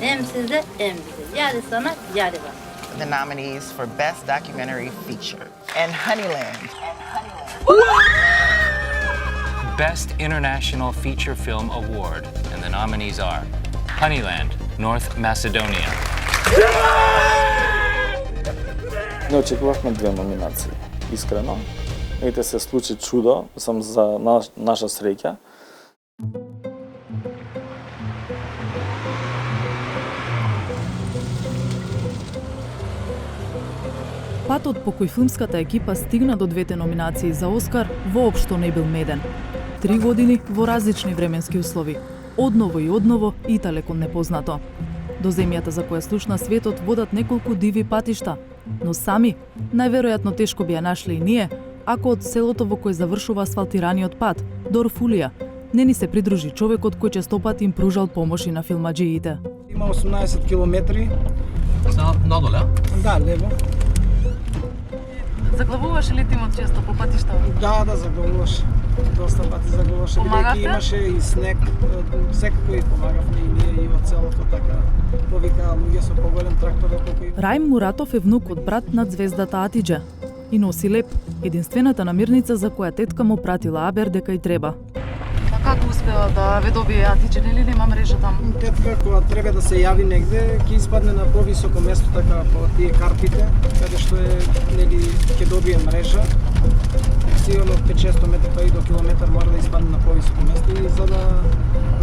Hem size hem bize. Yarı sana, yarı bana. The nominees for Best Documentary Feature and Honeyland. Best International Feature Film Award, and the nominees are Honeyland, North Macedonia. Не очекувавме две номинации, искрено. Ете се случи чудо, сам за наша среќа. Патот по кој филмската екипа стигна до двете номинации за Оскар воопшто не бил меден. 3 години во различни временски услови, одново и далеко непознато. До земјата за која слушна светот водат неколку диви патишта, но сами најверојатно тешко би ја нашле и ние, ако од селото во кој завршува асфалтираниот пат, Дорфулија, не ни се придружи човекот кој честопати им пружал помош и на филмаџиите. Има 18 километри. Надоле? Да, лево. Заглавуваше ли тимот често по патишта? Да, заглавуваше. Доста пати заглавуваше. Помагавте? Имаше и снег, секој помагавме и ние и од селото, така повикаа луѓе со поголем трактор колку. Раим Муратов е внук од брат на звездата Атидже и носи леп, единствената намирница за која тетка му пратила Абер дека и треба. Како успеа да ве добие Атидже, нели нема мрежа таму? Тетка кога треба да се јави негде, ќе испадне на повисоко место, така по тие карпите, каде што е, нели, ќе добие мрежа. Сигурно 5-600 метри па и до километар мора да испадне на повисоко место и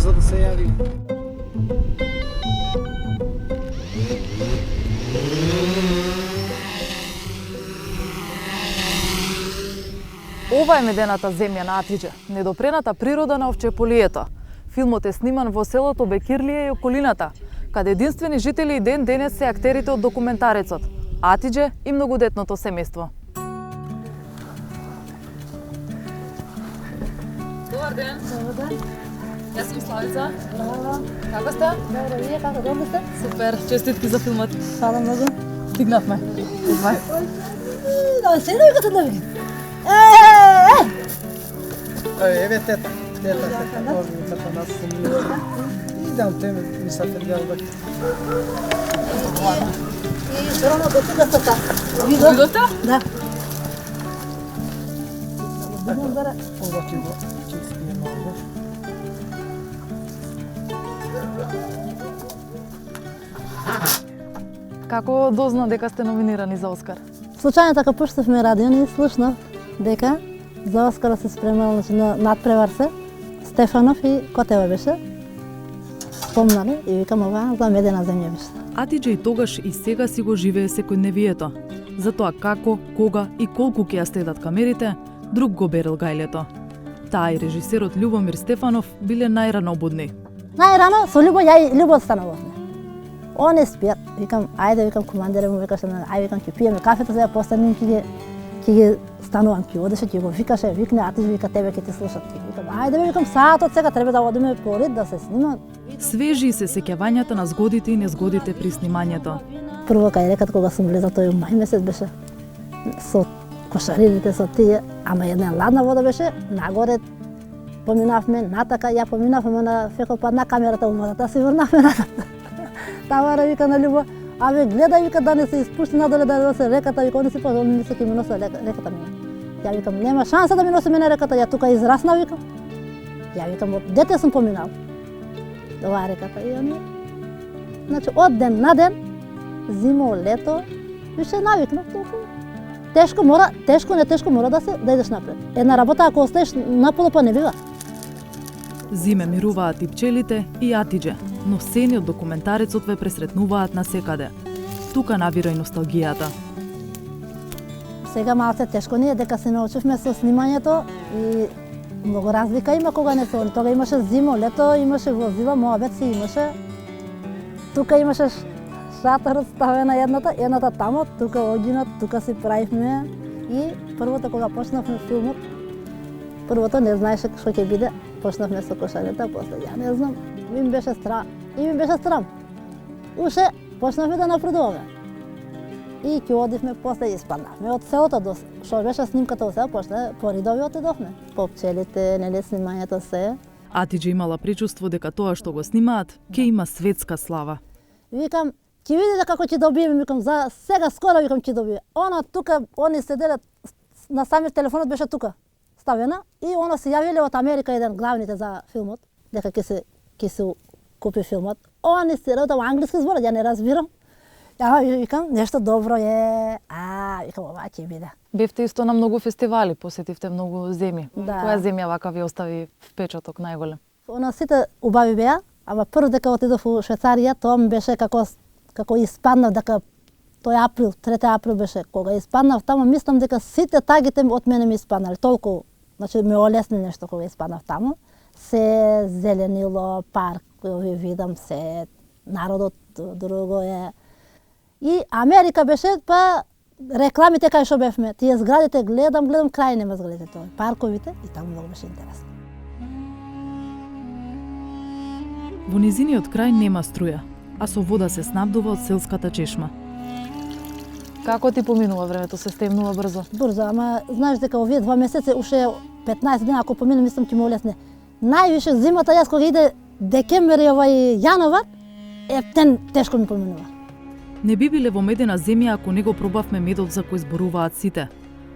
за да се јави. Ова е медената земја на Атидже, недопрената природа на овчеполието. Филмот е сниман во селото Бекирлие и околината, каде единствени жители и ден денес се актерите од документарецот Атидже и многодетното семејство. Добар ден. Добар ден. Јас сум Славица. Браво. Како сте? Добро, вие како добро сте? Супер, честитки за филмот. Фала многу. Стигнавме. Идвај. Да се да викате да ви. Еве тета. Тета нас се идам теме мисафир дел бак. И здорово до тука така. Видовте? Да. Ова ќе го спием малку. Како дозна дека сте номинирани за Оскар? Случајно така пуштавме радио и слушнав дека за Оскара се спремал, значи на надпревар се Стефанов и Котева беше. Спомнали и викам ова за медена земја беше. Атидже и тогаш и сега си го живее секојдневието. Затоа како, кога и колку ќе ја следат камерите, друг го берел гајлето. Таа и режисерот Љубомир Стефанов биле најрано будни. Најрано со Љубо ја и Љубо станувавме. Он е спијат, викам ајде, викам командире му викаше, ајде викам ќе пиеме кафето, сега постани ќе ги станувам, ќе одеше, ќе го викаше, викне Атидже, вика тебе ќе ти слушат. Викам ајде, викам саатот сега треба да одиме по ред да се снима. Свежи се сеќавањата на згодите и незгодите при снимањето. Прво кај реката кога сум влезла, тој мај месец беше со кошарините со тие, ама една ладна вода беше, нагоре поминавме, натака, ја поминавме на фекопад на камерата у водата, се врнавме назад. Тамара вика на Љубо, абе гледај, вика да не се испушти надоле да носи реката, вика они се позови, не се ќе ми носи реката ми. Ја викам нема шанса да ми носи мене реката, ја тука израсна викам. Ја викам од дете сум поминал. Ова реката и они. Значи од ден на ден, зимо, лето, више навикнав толку. Тешко мора да идеш напред. Една работа ако остаеш наполу па не бива. Зиме мируваат и пчелите и Атидже, но сцени од документарецот ве пресретнуваат насекаде. Тука навира и носталгијата. Сега малце тешко ни е дека се научивме со снимањето и многу разлика има кога не се. Тога имаше зимо, лето, имаше возила, моабет си имаше. Тука имаше шатор ставена едната тамо, тука одјинат, тука си правивме. И првото кога почнавме филмот, првото не знаеше што ќе биде, почнавме со кошарета, после ја не знам, ми беше страм. Уше почнавме да напредуваме. И ќе одивме после и испаднавме од селото до што беше снимката во село, после по ридови отидовме. По пчелите, нели снимањето се. Атиџе имала причувство дека тоа што го снимаат ќе има светска слава. Викам, ќе видите како ќе добиеме, викам, за сега скоро викам ќе добие. Она тука, они седеле на самиот телефонот беше тука ставена и она се јавиле од Америка еден главните за филмот, дека ќе се купи филмот. Они се работат англиски зборат, ја не разбирам. Ја викам, нешто добро е. Викам, ова ќе биде. Бевте исто на многу фестивали, посетивте многу земји. Да. Која земја вака ви остави впечаток најголем? Она сите убави беа, ама прв дека отидов у Швајцарија, тоа ми беше како испаднав дека тој април, 3 април беше кога испаднав таму, мислам дека сите тагите од мене ми испаднале, толку, значи ме олесни нешто кога испаднав таму. Се зеленило, парк, кој видам се, народот друго е. И Америка беше, па рекламите кај што бевме, тие зградите гледам крај нема зградите тоа, парковите и таму многу беше интересно. Во низиниот крај нема струја, а со вода се снабдува од селската чешма. Како ти поминува времето, се стемнува брзо? Брзо, ама знаеш дека овие 2 месеци уште 15 дена ако помине, мислам ќе ме олесне. Највише зимата јас кога иде декември и јануар, тешко ми поминува. Не би биле во медена земја ако не го пробавме медот за кој зборуваат сите.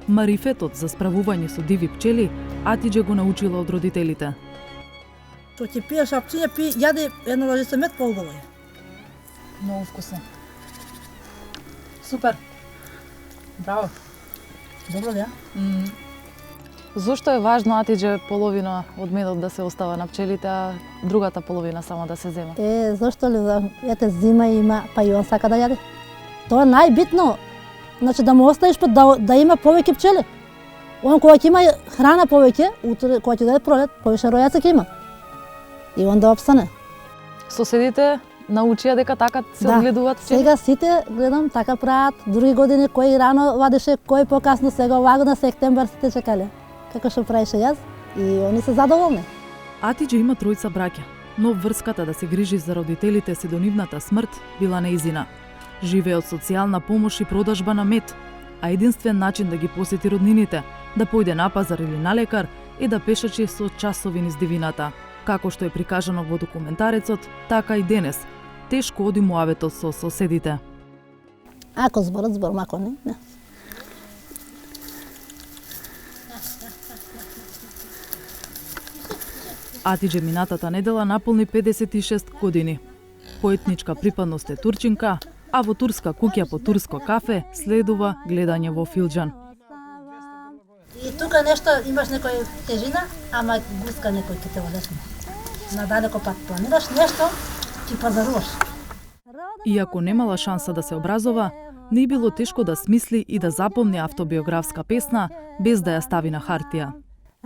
Марифетот за справување со диви пчели, Атиџе го научила од родителите. Што ќе пиеш апчиња, јади една лажица мед, поубаво е. Многу вкусно. Супер. Браво. Добро да? Зошто е важно, Атиџе, половина од медот да се остава на пчелите, а другата половина само да се зема? Зошто ли? Ете, зима има, па и он сака да јаде. Тоа е најбитно. Значи да му оставиш па да има повеќе пчели. Он кога ќе има храна повеќе, утре кога ќе дојде пролет, повеќе ројаци ќе има. И он да опстане. Соседите научија дека така се одгледуваат пчели? Сега сите гледам така прават. Други години кој рано вадеше, кој покасно, сега оваа година септембар сите чекале. Како што правише јас и они се задоволни. Атиџе има тројца браќа, но врската да се грижи за родителите си до нивната смрт била неизина. Живее од социјална помош и продажба на мед, а единствен начин да ги посети роднините, да појде на пазар или на лекар, е да пешачи со часови низ дивината. Како што е прикажано во документарецот, така и денес. Тешко оди муаветот со соседите. Ако зборот, ако не. Атиџе минатата недела наполни 56 години. По етничка припадност е турчинка, а во турска куќа по турско кафе следува гледање во филџан. И тука нешто имаш некој тежина, ама гуска некој ќе те олесне. Надалеко пак планираш нешто, ќе пазаруваш. Иако немала шанса да се образова, не било тешко да смисли и да запомни автобиографска песна без да ја стави на хартија.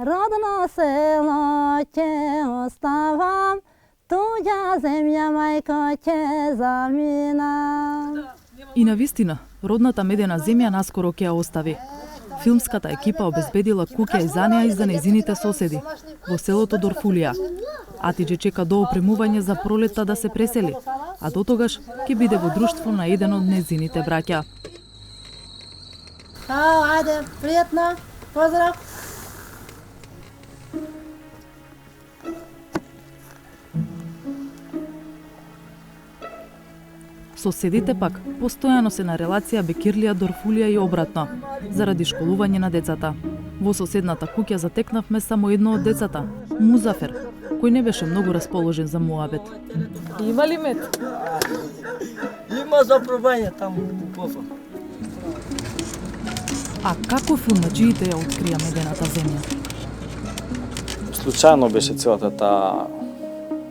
Родно село ќе оставам, туѓа земја мајко ќе заминам. И навистина, родната медена земја наскоро ќе ја остави. Филмската екипа обезбедила куќа и за неа и за незините соседи во селото Дорфулија. Атиџе чека до опремување за пролетта да се пресели, а дотогаш ќе биде во друштво на еден од незините браќа. Ајде, пријатно, поздрав. Соседите пак постојано се на релација Бекирлија, Дорфулија и обратно, заради школување на децата. Во соседната куќа затекнавме само едно од децата, Музафер, кој не беше многу расположен за муабет. Има ли мед? Има за пробање таму у пофа. А како филмаџиите ја открија медената земја? Случајно беше целата таа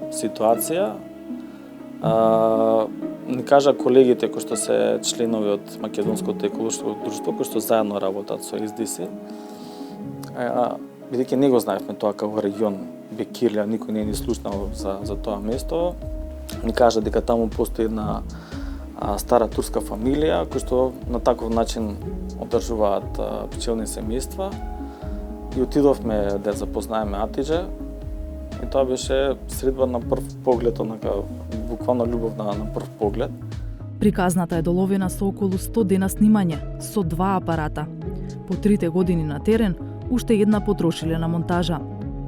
ситуација. Ни кажа колегите кои што се членови од Македонското еколошко друштво, кои што заедно работат со СДС, бидејќи не го знаевме тоа како регион Бекирлија, никој не ни слушнал за тоа место, ни кажа дека таму постои една стара турска фамилија кои што на таков начин одржуваат пчелни семејства и отидовме да запознаеме Атиџе. И тоа беше средба на прв поглед, онака буквално љубов на прв поглед. Приказната е доловена со околу 100 дена снимање, со 2 апарата. По 3 години на терен, уште една потрошилена монтажа.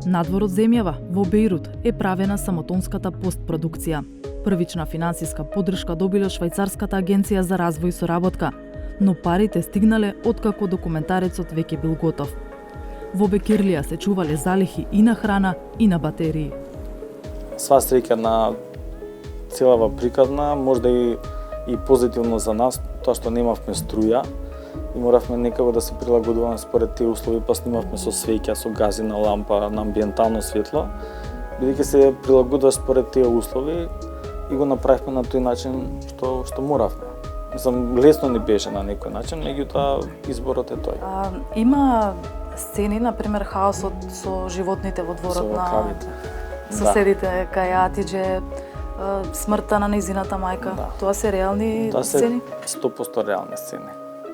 Надвор од земјава, во Бејрут, е правена самотонската постпродукција. Првична финансиска поддршка добила Швајцарската агенција за развој и соработка, но парите стигнале откако документарецот веќе бил готов. Во Бекирлија се чувале залихи и на храна и на батерии. Сва среќа на целава приказна, можда и позитивно за нас, тоа што немавме струја и моравме некако да се прилагодуваме според тие услови, па снимавме со свеќа, со газина лампа, на амбиентално светло, бидејќи се прилагодуваш според тие услови и го направивме на тој начин што моравме. Мислам, лесно ни беше на некој начин, меѓутоа изборот е тој. Има сцени, например, хаосот со животните во дворот на соседите, кај Атидже, смртта на нејзината мајка. Да. Тоа се реални сцени? Тоа се 100% реални сцени.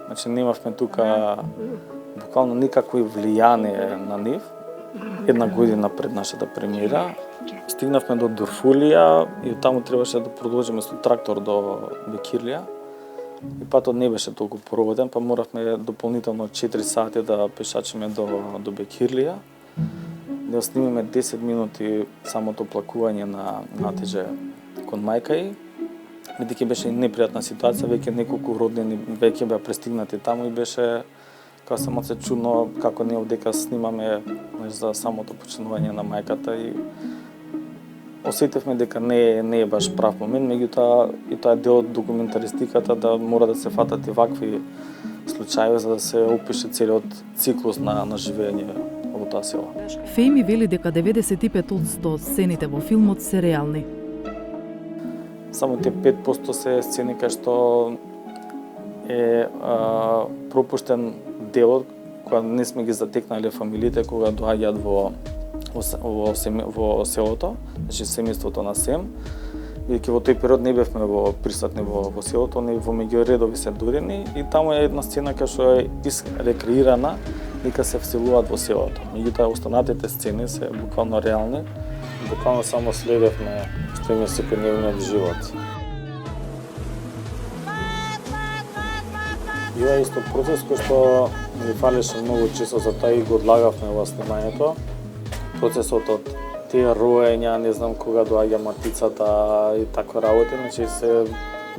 Значи немавме тука буквално никакво влијание на нив. Една година пред нашата премиера стигнавме до Дорфулија и таму требаше да продолжиме со трактор до Бекирлија. И патот не беше толку проводен, па моравме дополнително 4 сати да пешачиме до Бекирлија. Да снимиме 10 минути самото плакување на Атидже кон мајка и бидејќи беше непријатна ситуација, веќе неколку роднини веќе беа пристигнати таму и беше како само се чудно како ние овдека снимаме за самото починување на мајката и осетивме дека не е баш прав момент, меѓутоа и тоа е дел од документаристиката да мора да се фатат и вакви случаи за да се опише целиот циклус на живење во тоа село. Фејми вели дека 95% од сцените во филмот се реални. Само те 5% се сцени кај што е пропуштен делот кога не сме ги затекнале фамилиите кога доаѓаат во селото, значи семејството на Сем. Бидејќи во тој период не бевме присутни во селото, не во меѓуредови се додени и таму е една сцена кај што е рекреирана дека се вселуваат во селото. Меѓутоа останатите сцени се буквално реални, буквално само следевме што им е секојдневниот живот. Ова е исто процес кој што ни фалеше многу често, затоа и го одлагавме во снимањето. Процесот од тие роења, не знам кога доаѓа матицата и такви работи, значи се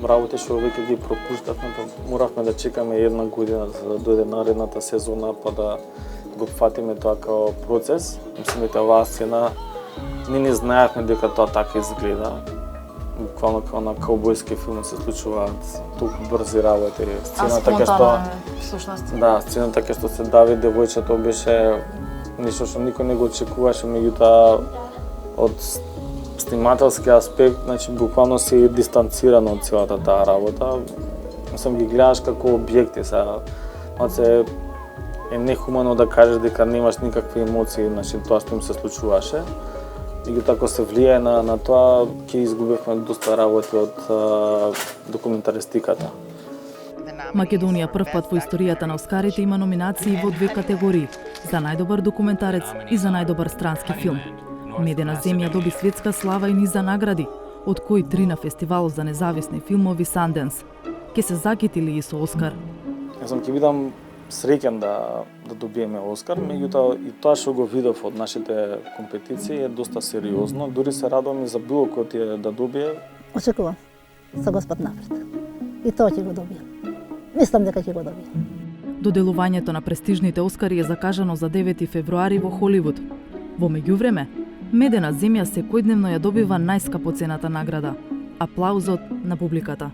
работи што веќе ги пропуштавме, па моравме да чекаме една година за да дојде наредната сезона, па да го фатиме тоа како процес. Мислам дека оваа сцена не знаевме дека тоа така изгледа. Буквално како на каубојски филм се случуваат толку брзи работи. Сцената кај што да, сцената кај што се дави девојчето беше нешто што никој не го очекуваше, меѓутоа од снимателски аспект, значи буквално се дистанцирано од целата таа работа. Мислам ги гледаш како објекти, се е нехумано да кажеш дека немаш никакви емоции, значи тоа што им се случуваше. Меѓутоа ако се влијае на тоа, ќе изгубивме доста работи од документаристиката. Македонија првпат во историјата на Оскарите има номинации во 2 категории – за најдобар документарец и за најдобар странски филм. Медена земја доби светска слава и низа награди, од кои 3 на фестивалот за независни филмови Санденс. Ке се закитили и со Оскар. Јас ќе бидам среќен да добиеме Оскар, меѓутоа и тоа што го видов од нашите компетиции е доста сериозно, дури се радувам и за било кој тие да добие. Очекувам со Господ напред. И тоа ќе го добијам. Мислам дека ќе го добијам. Доделувањето на престижните Оскари е закажано за 9 февруари во Холивуд. Во меѓувреме, Медена земја секојдневно ја добива најскапоцената награда – аплаузот на публиката.